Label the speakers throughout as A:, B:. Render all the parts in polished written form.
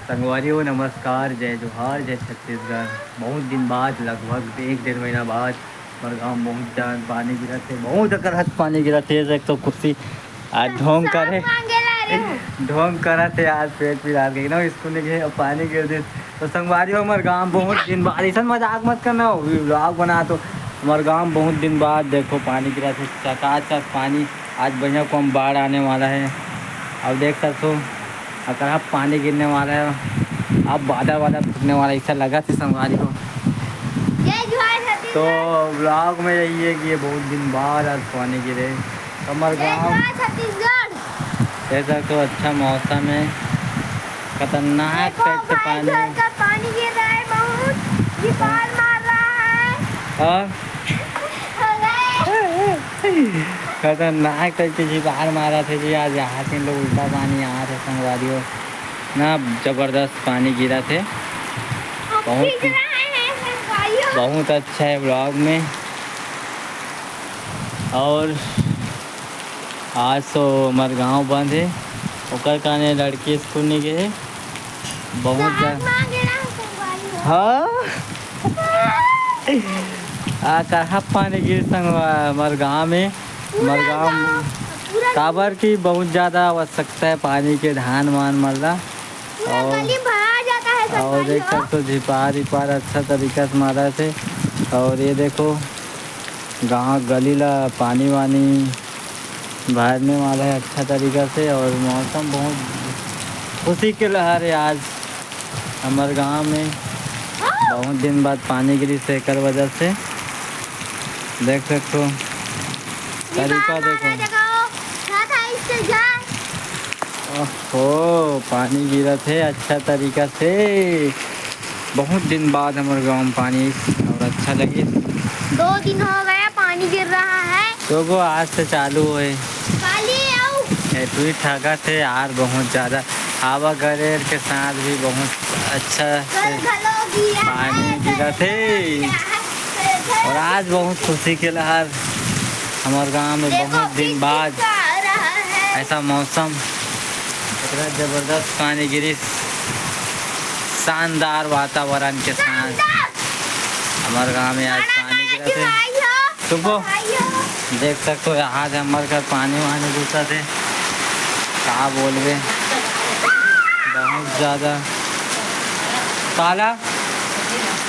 A: संगवारियों नमस्कार, जय जोहार, जय छत्तीसगढ़। बहुत दिन बाद, लगभग एक डेढ़ महीना बाद हमारे गाँव में बहुत ज़्यादा पानी गिरा थे। बहुत अकरहत पानी गिरा थे। एक तो कुर्सी आज ढोंग करे ढोंग करा थे। आज पेट पिला के ना स्कूल में गए और पानी गिर दे। तो संगवारियों हमारे गाँव बहुत दिन बाद, ऐसा मजाक मत करना हो, व्लॉग बना। तो हमारे गाँव बहुत दिन बाद देखो पानी गिरा थे, चकाचक पानी। आज बढ़िया कम बाढ़ आने वाला है। अब देख सकते हो अगर आप पानी गिरने वाला है, अब बादल वादल फूटने वाला ऐसा लगा था संगवारी को। तो ब्लॉग में यही है कि ये बहुत दिन बाद आज पानी गिरे हमारे गाँव। ऐसा तो अच्छा मौसम है, खतरनाक टाइप से
B: पानी गिर रहा है, बहुत बाढ़ मार रहा है।
A: खतरनाक टाइप की बाहर मारा थे जी। आज यहाँ से लोग उल्टा पानी आ रहे संगवारियों ना, ज़बरदस्त पानी गिरा थे। बहुत अच्छा है ब्लॉग में। और आज तो हमारे गाँव बंद है, ओकर काने लड़की स्कूल नहीं गए। बहुत ज़्यादा हाँ कहाँ पानी गिर संगवा हमारे गाँव में। हमारे गाँव काबर की बहुत ज़्यादा आवश्यकता है पानी के, धान वान मर रहा। और देख सकते हो झिपार विपार अच्छा तरीका से मारा थे। और ये देखो गाँव गली ला पानी वानी भरने वाला है अच्छा तरीका से। और मौसम बहुत खुशी के लहर है आज हमारे गांव में। बहुत दिन बाद पानी गिरी से कर वजह से देख सकते हो तरीका देखो। ओहो पानी गिरा थे अच्छा तरीका से। बहुत दिन बाद हमारे गांव में पानी और अच्छा लगे।
B: 2 दिन हो गया पानी गिर रहा है।
A: तो वो आज से चालू है। ठगा थे यार, बहुत ज़्यादा हवा गरेर के साथ भी बहुत अच्छा से पानी गिरा थे। और आज बहुत खुशी के लहर हमारे गांव में। बहुत दिन बाद ऐसा मौसम, इतना ज़बरदस्त पानी गिरी, शानदार वातावरण के साथ हमारे गांव में आज पानी गिरा थे। सुबह देख सकते हो आज हमारे घर पानी वानी घुसा थे। क्या बोलबे, बहुत ज़्यादा काला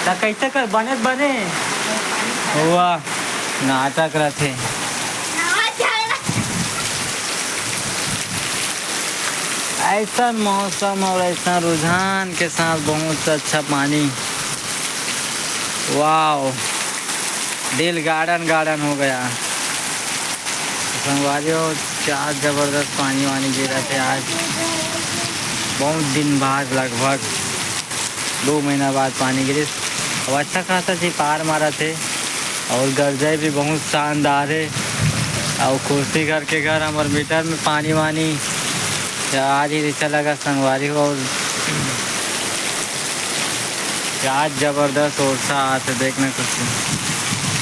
A: तो कैसे कर बने हुआ नाटक रहे। ऐसा मौसम और ऐसा रुझान के साथ बहुत अच्छा पानी। वाह, दिल गार्डन हो गया। संगवारियों क्या ज़बरदस्त पानी वानी गिरा थे आज। बहुत दिन बाद, लगभग 2 महीना बाद पानी गिरी। और अच्छा खासा जी पार मारा थे। और गर्जे भी बहुत शानदार है। और कुर्सी घर के घर हमारे मीटर में पानी वानी आज ही अच्छा लगा संगवारी हो। और क्या ज़बरदस्त ओरसा आते देखना कुछ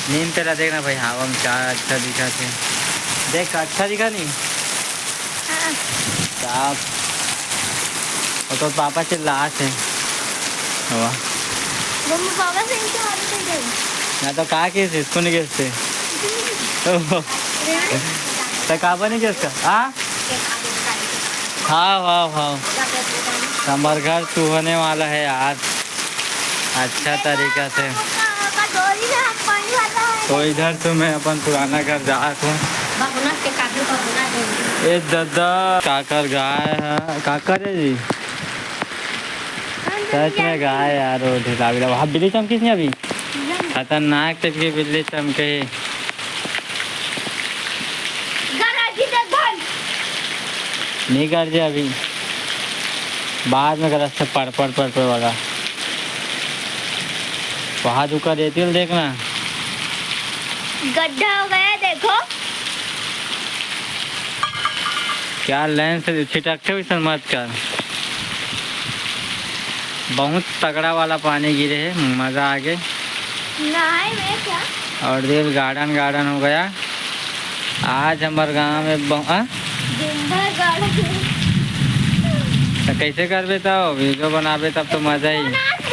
A: नींद तेरा देखना भाई। हवा में क्या अच्छा दिखा थे, देख अच्छा दिखा नहीं साहब। और तो पापा चिल्ला थे ना, तो कहा कि इसको नहीं गए तो काबा नहीं गए हाँ हमारे घर तू होने वाला है यार अच्छा तरीका से। तो इधर से मैं अपन पुराना घर जा रहा हूँ। ये दादा काकर गाय है, काकर है जी, सच में गाय यार। वो ढिला बिला वहाँ बिल्ली चमकी नहीं अभी, खतरनाक टाइप की बिल्ली चमके। नहीं कर जे अभी, बाद में कर पड़ वाला वहाँ दुका देती हो। देखना
B: गड्ढा हो गया देखो।
A: क्या लाइन से छिटकते हुए मत कर। बहुत तगड़ा वाला पानी गिरे है, मज़ा आ गया।
B: मैं क्या
A: और दिल गार्डन हो गया आज हमारे गांव में। तो कैसे करबे तब वीडियो बनाबे तब तो मजा ही